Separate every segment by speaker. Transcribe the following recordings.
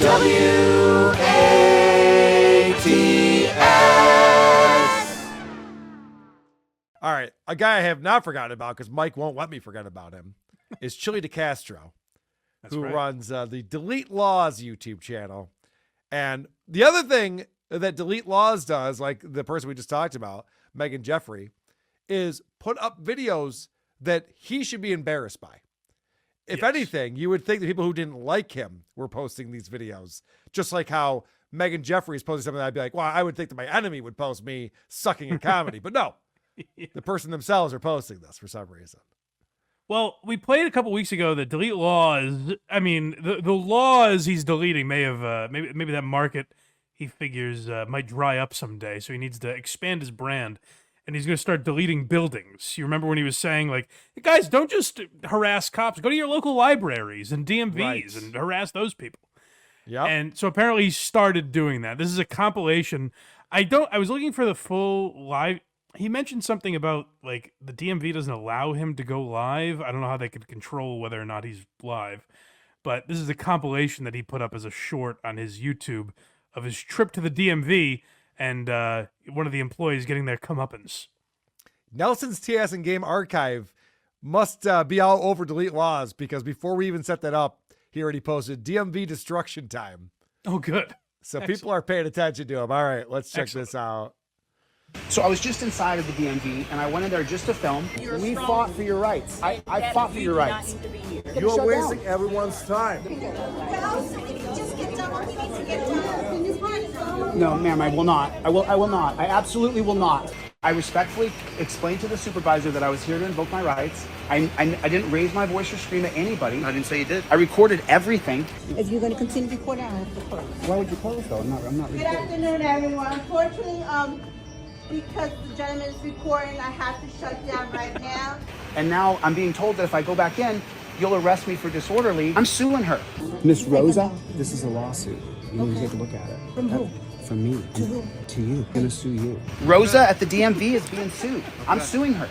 Speaker 1: All right, a guy I have not forgotten about because Mike won't let me forget about him is Chille DeCastro, who runs the Delete Lawz YouTube channel. And the other thing that Delete Lawz does, like the person we just talked about, Megan Jeffrey, is put up videos that he should be embarrassed by. If anything, you would think the people who didn't like him were posting these videos, just like how Megan Jeffrey is posting something that I'd be like, well, I would think that my enemy would post me sucking in comedy, but no. The person themselves are posting this for some reason.
Speaker 2: Well, we played a couple weeks ago that Delete Lawz. I mean, the laws he's deleting may have maybe that market he figures might dry up someday, so he needs to expand his brand, and he's going to start deleting buildings. You remember when he was saying, like, guys, don't just harass cops. Go to your local libraries and DMVs and harass those people.
Speaker 1: Yeah.
Speaker 2: And so apparently he started doing that. This is a compilation. I was looking for the full live. He mentioned something about, like, the DMV doesn't allow him to go live. I don't know how they could control whether or not he's live. But this is a compilation that he put up as a short on his YouTube of his trip to the DMV and one of the employees getting their comeuppance.
Speaker 1: Nelson's TS and Game Archive must be all over Delete Lawz because before we even set that up, he already posted DMV destruction time.
Speaker 2: Oh, good.
Speaker 1: So people are paying attention to him. All right, let's check this out.
Speaker 3: So I was just inside of the DMV, and I went in there just to film. We fought for your rights. I fought for your rights.
Speaker 4: You're wasting everyone's time.
Speaker 3: No, ma'am, I will not. I will not. I absolutely will not. I respectfully explained to the supervisor that I was here to invoke my rights. I didn't raise my voice or scream at anybody.
Speaker 5: I didn't say you did.
Speaker 3: I recorded everything.
Speaker 6: If you're going to continue recording, I have to close.
Speaker 3: Why would you close, though? I'm not recording.
Speaker 6: Good afternoon, everyone. Unfortunately, because the gentleman is recording, I have to shut down right now.
Speaker 3: And now I'm being told that if I go back in, you'll arrest me for disorderly. I'm suing her. Miss Rosa, this is a lawsuit. You need to take a look at it.
Speaker 6: From who?
Speaker 3: From me.
Speaker 6: To who?
Speaker 3: To you. I'm gonna sue you. Rosa at the DMV is being sued. I'm suing her.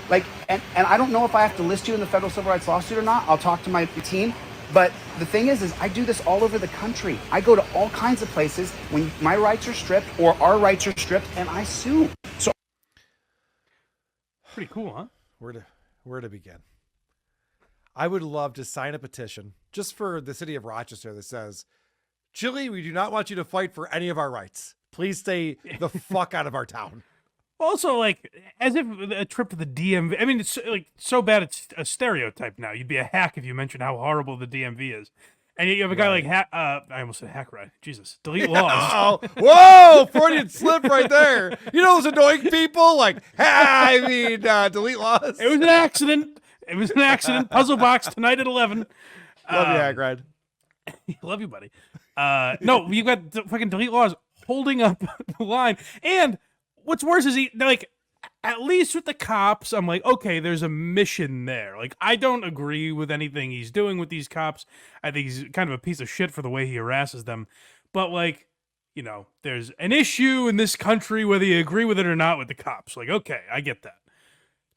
Speaker 3: Like, and I don't know if I have to list you in the federal civil rights lawsuit or not. I'll talk to my team. But the thing is I do this all over the country. I go to all kinds of places when my rights are stripped or our rights are stripped, and I sue. So
Speaker 2: pretty cool, huh?
Speaker 1: Where to begin? I would love to sign a petition just for the city of Rochester that says, Chille, we do not want you to fight for any of our rights. Please stay the fuck out of our town.
Speaker 2: Also, like, as if a trip to the DMV. I mean, it's like so bad it's a stereotype now. You'd be a hack if you mentioned how horrible the DMV is. And you have a guy like I almost said hack right. Jesus, Delete Lawz.
Speaker 1: Oh, whoa, Freudian slip right there. You know those annoying people like, Delete Lawz.
Speaker 2: It was an accident. It was an accident. Puzzle box tonight at 11.
Speaker 1: Love you, Hagrid.
Speaker 2: Love you, buddy. No, you got fucking Delete Lawz holding up the line. And what's worse is at least with the cops, I'm like, okay, there's a mission there. Like, I don't agree with anything he's doing with these cops. I think he's kind of a piece of shit for the way he harasses them. But, like, you know, there's an issue in this country, whether you agree with it or not, with the cops. Like, okay, I get that.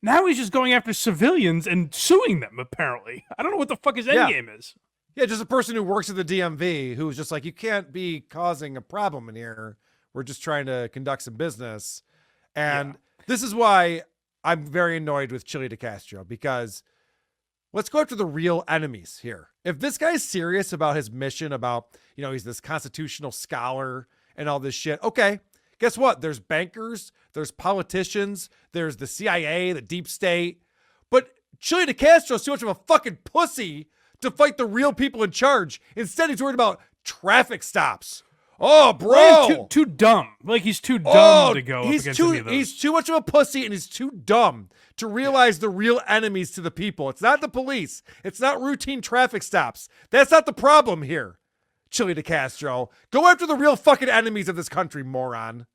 Speaker 2: Now he's just going after civilians and suing them, apparently. I don't know what the fuck his endgame is.
Speaker 1: Yeah, just a person who works at the DMV who's just like, you can't be causing a problem in here. We're just trying to conduct some business. And this is why I'm very annoyed with Chille DeCastro, because let's go after the real enemies here. If this guy's serious about his mission, about, you know, he's this constitutional scholar and all this shit, okay, guess what? There's bankers, there's politicians, there's the CIA, the deep state. But Chille DeCastro is too much of a fucking pussy to fight the real people in charge. Instead, he's worried about traffic stops. Oh, bro.
Speaker 2: Too dumb. Like, he's too dumb to go up against any of those.
Speaker 1: He's too much of a pussy, and he's too dumb to realize the real enemies to the people. It's not the police. It's not routine traffic stops. That's not the problem here, Chille DeCastro. Go after the real fucking enemies of this country, moron.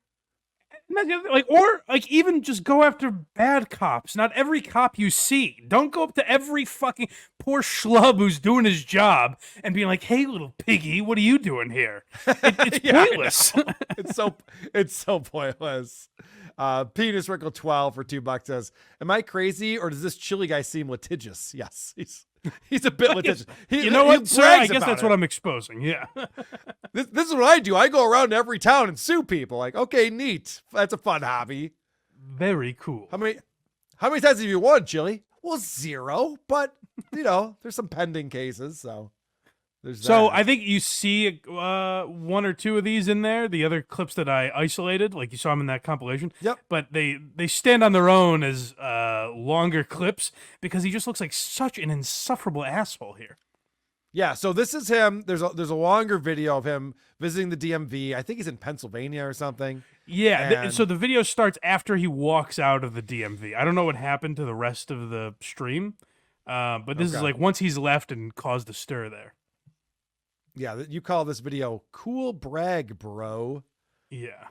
Speaker 2: Like, or like even just go after bad cops. Not every cop you see. Don't go up to every fucking poor schlub who's doing his job and being like, "Hey, little piggy, what are you doing here?" It's pointless.
Speaker 1: It's so pointless. Penis Wrinkle 12 for $2 says, "Am I crazy or does this Chille guy seem litigious?" Yes, He's a bit litigious.
Speaker 2: You know what, sir? I guess that's what I'm exposing. Yeah.
Speaker 1: This is what I do. I go around to every town and sue people. Like, okay, neat. That's a fun hobby.
Speaker 2: Very cool.
Speaker 1: How many times have you won, Chille? Well, 0, but you know, there's some pending cases, so there's
Speaker 2: So
Speaker 1: that.
Speaker 2: I think you see 1 or 2 of these in there. The other clips that I isolated, like you saw them in that compilation.
Speaker 1: Yep.
Speaker 2: But they stand on their own as longer clips because he just looks like such an insufferable asshole here.
Speaker 1: Yeah, so this is him. There's a longer video of him visiting the DMV. I think he's in Pennsylvania or something.
Speaker 2: Yeah,
Speaker 1: And-
Speaker 2: so the video starts after he walks out of the DMV. I don't know what happened to the rest of the stream, but this is
Speaker 1: Okay.
Speaker 2: like once he's left and caused a stir there.
Speaker 1: Yeah, you call this video cool brag, bro.
Speaker 2: Yeah.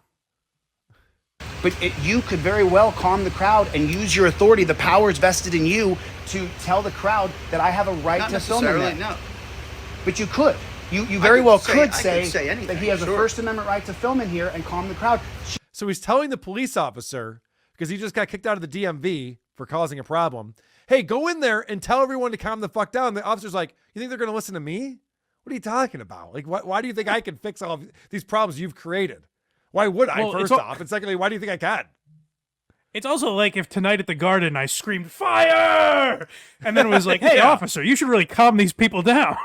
Speaker 3: But you could very well calm the crowd and use your authority, the powers vested in you, to tell the crowd that I have a right
Speaker 5: Not
Speaker 3: to film in
Speaker 5: necessarily,
Speaker 3: there.
Speaker 5: no.
Speaker 3: But you could. You very well could
Speaker 5: I
Speaker 3: say,
Speaker 5: could say anything,
Speaker 3: that he has
Speaker 5: sure.
Speaker 3: a First Amendment right to film in here and calm the crowd.
Speaker 1: So he's telling the police officer, because he just got kicked out of the DMV for causing a problem, hey, go in there and tell everyone to calm the fuck down. The officer's like, you think they're going to listen to me? What are you talking about? Like, why do you think I can fix all of these problems you've created? Why would I,
Speaker 2: Well,
Speaker 1: first off? And secondly, why do you think I can?
Speaker 2: It's also like if tonight at the Garden I screamed, fire! And then it was like, hey,
Speaker 1: Yeah.
Speaker 2: officer, you should really calm these people down.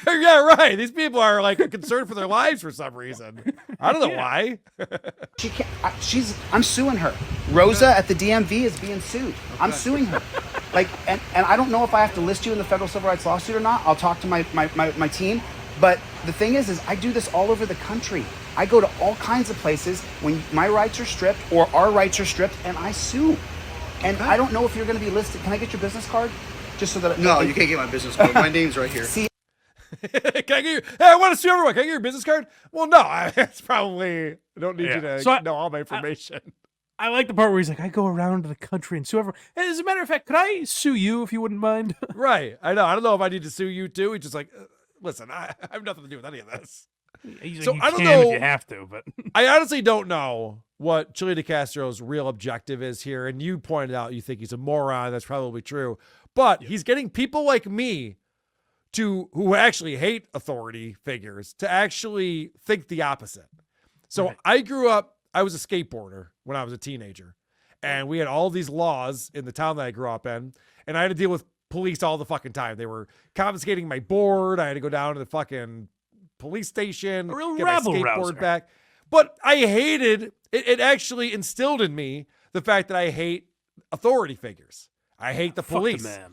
Speaker 1: Yeah, right. These people are like concerned for their lives for some reason. I don't know why.
Speaker 3: She can't. I'm suing her. Rosa at the DMV is being sued. I'm suing her. Like, and I don't know if I have to list you in the federal civil rights lawsuit or not. I'll talk to my team. But the thing is I do this all over the country. I go to all kinds of places when my rights are stripped or our rights are stripped, and I sue. And I don't know if you're going to be listed. Can I get your business card? Just so that.
Speaker 5: No, you can't get my business card. My name's right here.
Speaker 3: See,
Speaker 1: Can I get your, hey, I want to sue everyone. Can I get your business card? Well, no, it's probably, I don't need
Speaker 2: Yeah.
Speaker 1: you to
Speaker 2: So
Speaker 1: know all my information.
Speaker 2: I like the part where he's like, I go around the country and sue everyone. As a matter of fact, could I sue you if you wouldn't mind?
Speaker 1: Right. I know. I don't know if I need to sue you too. He's just like, listen, I have nothing to do with any of this.
Speaker 2: He's like,
Speaker 1: So
Speaker 2: you
Speaker 1: I don't
Speaker 2: can
Speaker 1: know-
Speaker 2: if you have to, but
Speaker 1: I honestly don't know what Chille DeCastro's real objective is here. And you pointed out you think he's a moron. That's probably true. But he's getting people like me who actually hate authority figures to actually think the opposite. So
Speaker 2: Right.
Speaker 1: I was a skateboarder when I was a teenager. And we had all these laws in the town that I grew up in. And I had to deal with police all the fucking time. They were confiscating my board. I had to go down to the fucking police station,
Speaker 2: A real
Speaker 1: get my skateboard
Speaker 2: rabble-rouser.
Speaker 1: back. But I hated it. It actually instilled in me the fact that I hate authority figures. I hate the
Speaker 2: fuck the
Speaker 1: police.
Speaker 2: man.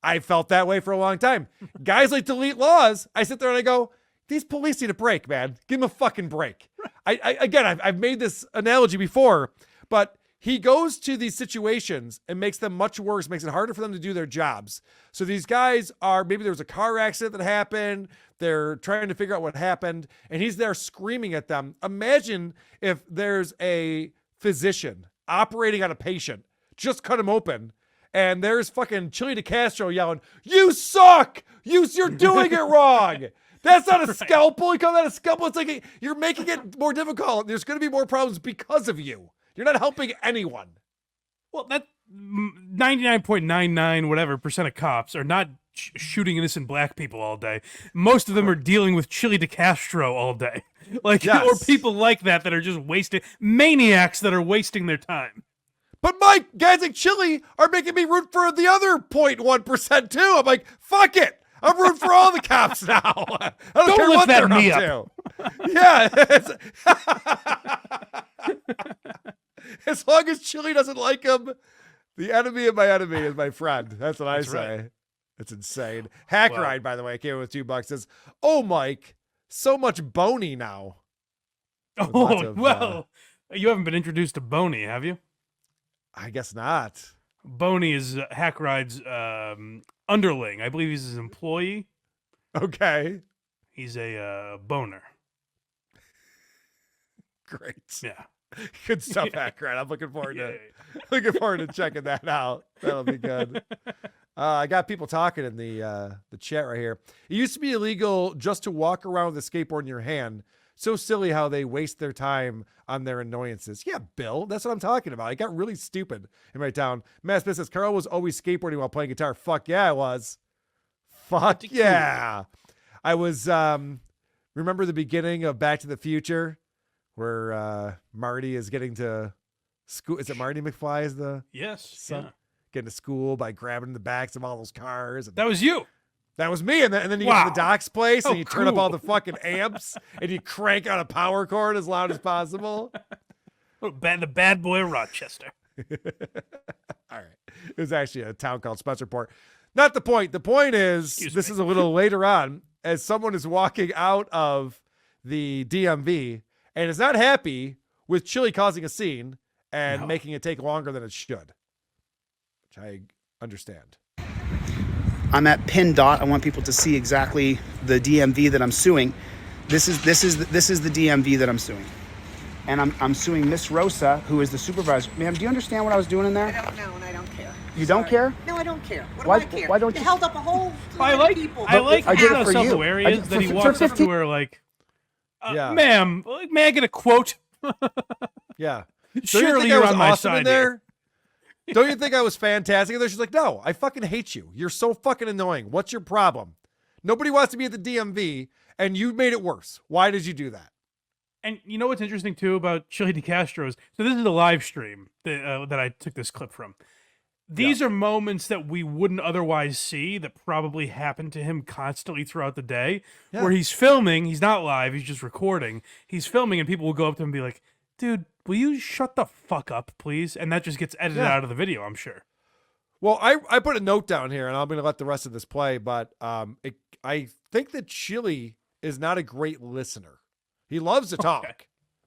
Speaker 1: I felt that way for a long time. Guys like delete Lawz. I sit there and I go, these police need a break, man. Give them a fucking break. I've made this analogy before, but he goes to these situations and makes them much worse, makes it harder for them to do their jobs. So these guys maybe there was a car accident that happened. They're trying to figure out what happened, and he's there screaming at them. Imagine if there's a physician operating on a patient, just cut him open, and there's fucking Chille DeCastro yelling, "You suck! You're doing it wrong!" That's not a scalpel. You call that a scalpel? It's like you're making it more difficult. There's going to be more problems because of you. You're not helping anyone.
Speaker 2: Well, that 99.99 whatever percent of cops are not shooting innocent black people all day. Most of them are dealing with Chille DeCastro all day. Like,
Speaker 1: Yes.
Speaker 2: or people like that are just wasting, maniacs that are wasting their time.
Speaker 1: But my guys like Chille are making me root for the other 0.1% too. I'm like, fuck it. I'm rooting for all the cops now. I don't care
Speaker 2: lift
Speaker 1: what
Speaker 2: that
Speaker 1: they're
Speaker 2: knee
Speaker 1: up to. Yeah. As long as Chille doesn't like him, the enemy of my enemy is my friend. That's what I say.
Speaker 2: right.
Speaker 1: It's insane. Hack
Speaker 2: Well-
Speaker 1: Ride, by the way, came in with $2. Says, "Oh, Mike, so much bony now." lots
Speaker 2: Oh,
Speaker 1: of,
Speaker 2: well, you haven't been introduced to Boney, have you?
Speaker 1: I guess not.
Speaker 2: Boney is Hack Ride's underling. I believe he's his employee.
Speaker 1: Okay,
Speaker 2: He's a boner.
Speaker 1: great.
Speaker 2: Yeah.
Speaker 1: Good stuff, Hack Ride. I'm looking forward
Speaker 2: Yeah,
Speaker 1: to looking forward to checking that out. That'll be good. I got people talking in the chat right here. It used to be illegal just to walk around with a skateboard in your hand. So silly how they waste their time on their annoyances. Yeah, Bill, that's what I'm talking about. It got really stupid in my town. Mass Business, Carl was always skateboarding while playing guitar. Fuck yeah, I was. Fuck yeah. I was, remember the beginning of Back to the Future where Marty is getting to school. Is it Marty McFly is the son?
Speaker 2: Yeah.
Speaker 1: Getting to school by grabbing the backs of all those cars. And
Speaker 2: That was you.
Speaker 1: that was me. And then you get to the Doc's place and you turn up all the fucking amps and you crank out a power cord as loud as possible.
Speaker 2: The bad boy of Rochester.
Speaker 1: All right. It was actually a town called Spencerport. Not the point. The point is, this is a little later on, as someone is walking out of the DMV and is not happy with Chille causing a scene and making it take longer than it should, which I understand.
Speaker 3: I'm at pin dot. I want people to see exactly the DMV that I'm suing. This is the DMV that I'm suing. And I'm suing Miss Rosa, who is the supervisor. Ma'am, do you understand what I was doing in there?
Speaker 7: I don't know, and I don't care.
Speaker 3: You don't care?
Speaker 7: No, I don't care. What
Speaker 3: Why-
Speaker 7: do I care?
Speaker 3: why don't
Speaker 7: you
Speaker 3: you-
Speaker 7: held up a whole
Speaker 2: I
Speaker 7: line
Speaker 2: like
Speaker 7: of people.
Speaker 3: I did it
Speaker 2: how
Speaker 3: for you.
Speaker 2: self-aware he is that he
Speaker 3: for
Speaker 2: walks up
Speaker 3: 15
Speaker 2: to her like,
Speaker 1: Yeah.
Speaker 2: ma'am, may I get a quote?
Speaker 1: Yeah. Don't you
Speaker 2: Surely
Speaker 1: think
Speaker 2: you're
Speaker 1: I was
Speaker 2: on my
Speaker 1: awesome in
Speaker 2: side
Speaker 1: there? Don't you think I was fantastic in there? She's like, no, I fucking hate you. You're so fucking annoying. What's your problem? Nobody wants to be at the DMV, and you made it worse. Why did you do that?
Speaker 2: And you know what's interesting too about Chille DeCastro is, so this is the live stream that I took this clip from. These are moments that we wouldn't otherwise see that probably happen to him constantly throughout the day, where he's filming, he's not live, he's just recording. He's filming and people will go up to him and be like, dude, will you shut the fuck up, please? And that just gets edited out of the video, I'm sure.
Speaker 1: Well, I put a note down here, and I'm going to let the rest of this play, but I think that Chille is not a great listener. He loves to talk.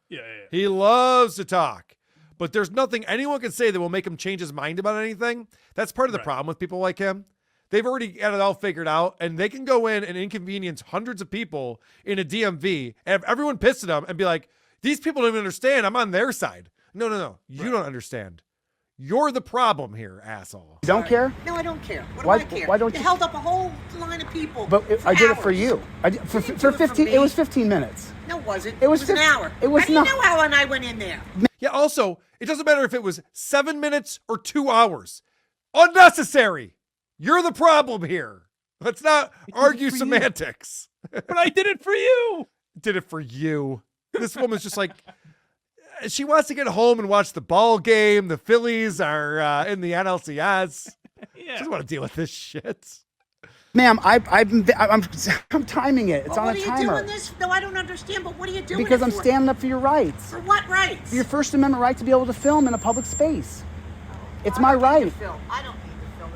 Speaker 2: Yeah.
Speaker 1: He loves to talk. But there's nothing anyone can say that will make him change his mind about anything. That's part of the problem with people like him. They've already got it all figured out, and they can go in and inconvenience hundreds of people in a DMV and have everyone pissed at them and be like, these people don't even understand. I'm on their side. No. You don't understand. You're the problem here, asshole.
Speaker 3: You don't care?
Speaker 7: No, I don't care. What
Speaker 3: Why-
Speaker 7: do I care?
Speaker 3: why don't
Speaker 7: you
Speaker 3: you-
Speaker 7: held up a whole line of people.
Speaker 3: But I did it for
Speaker 7: hours.
Speaker 3: you. I did, for
Speaker 7: You didn't
Speaker 3: 15.
Speaker 7: do
Speaker 3: It was
Speaker 7: for me.
Speaker 3: 15 minutes.
Speaker 7: No, it wasn't.
Speaker 3: It was
Speaker 7: an
Speaker 3: 15
Speaker 7: hour.
Speaker 3: it was
Speaker 7: I didn't
Speaker 3: not-
Speaker 7: know how and I went in there.
Speaker 1: Yeah, also, it doesn't matter if it was 7 minutes or 2 hours. Unnecessary. You're the problem here. Let's not argue
Speaker 2: for you.
Speaker 1: semantics.
Speaker 2: But I did it for you.
Speaker 1: Did it for you. This woman's just like, she wants to get home and watch the ball game. The Phillies are in the NLCS. She doesn't want to deal with this shit.
Speaker 3: Ma'am, I'm timing it. It's
Speaker 7: Well,
Speaker 3: on
Speaker 7: what
Speaker 3: a
Speaker 7: are you
Speaker 3: timer.
Speaker 7: doing this? No, I don't understand, but what are you doing
Speaker 3: Because
Speaker 7: it
Speaker 3: I'm
Speaker 7: for?
Speaker 3: standing up for your rights.
Speaker 7: For what rights?
Speaker 3: For your First Amendment right to be able to film in a public space. It's
Speaker 7: I
Speaker 3: my
Speaker 7: don't need
Speaker 3: right.
Speaker 7: to film. I don't need to film.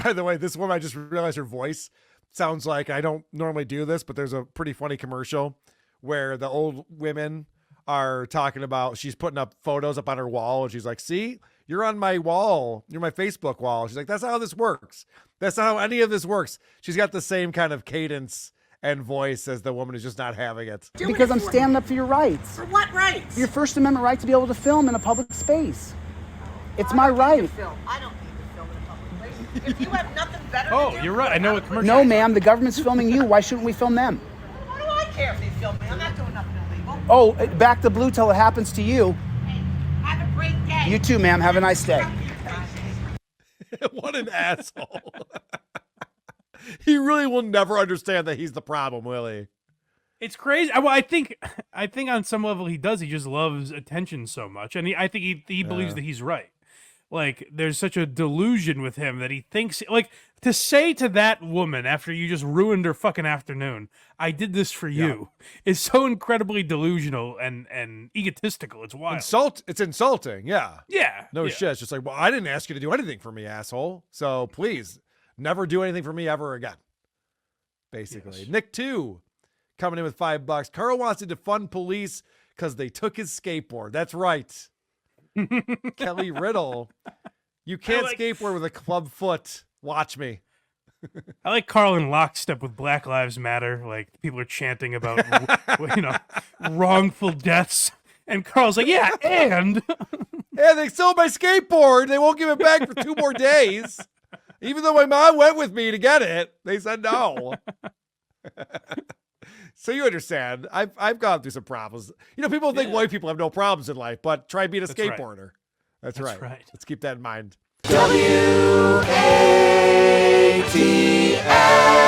Speaker 1: By the way, this woman, I just realized her voice sounds like, I don't normally do this, but there's a pretty funny commercial where the old women are talking about, she's putting up photos up on her wall and she's like, see, you're on my wall. You're my Facebook wall. She's like, that's not how this works. That's not how any of this works. She's got the same kind of cadence and voice as the woman who's just not having it.
Speaker 7: Doing
Speaker 3: Because
Speaker 7: it
Speaker 3: I'm
Speaker 7: for
Speaker 3: standing up for your rights.
Speaker 7: For what rights?
Speaker 3: For your First Amendment right to be able to film in a public space. It's
Speaker 7: I
Speaker 3: my
Speaker 7: don't need
Speaker 3: right.
Speaker 7: to film. I don't need to film in a public place. If you have nothing better to
Speaker 2: Oh,
Speaker 7: do,
Speaker 2: you're right. I know what commercial.
Speaker 3: No, ma'am, the government's filming you. Why shouldn't we film them?
Speaker 7: What do I care if they film me? I'm not doing nothing illegal.
Speaker 3: Oh, back to blue till it happens to you.
Speaker 7: Hey, have a great day.
Speaker 3: You too, ma'am. Have a nice day.
Speaker 1: What an asshole. He really will never understand that he's the problem, will he?
Speaker 2: It's crazy. Well, I think on some level he does. He just loves attention so much, and I think he believes that he's right. Like, there's such a delusion with him that he thinks, like, to say to that woman after you just ruined her fucking afternoon, I did this for you, is so incredibly delusional and egotistical. It's wild.
Speaker 1: It's insulting. Yeah.
Speaker 2: Yeah.
Speaker 1: No
Speaker 2: yeah.
Speaker 1: shit. It's just like, well, I didn't ask you to do anything for me, asshole. So please never do anything for me ever again. Basically.
Speaker 2: Yes.
Speaker 1: Nick 2 coming in with $5. Carl wants to defund police because they took his skateboard. That's right. Kelly Riddle. You can't skateboard with a club foot. Watch me.
Speaker 2: I like Carl in lockstep with Black Lives Matter. Like, people are chanting about, wrongful deaths. And Carl's like, yeah, and
Speaker 1: Yeah, they stole my skateboard. They won't give it back for 2 more days. Even though my mom went with me to get it, they said no. So you understand. I've gone through some problems. People think white people have no problems in life, but try being a
Speaker 2: That's right.
Speaker 1: skateboarder. That's
Speaker 2: That's
Speaker 1: right.
Speaker 2: right.
Speaker 1: Let's keep that in mind.
Speaker 4: WATF.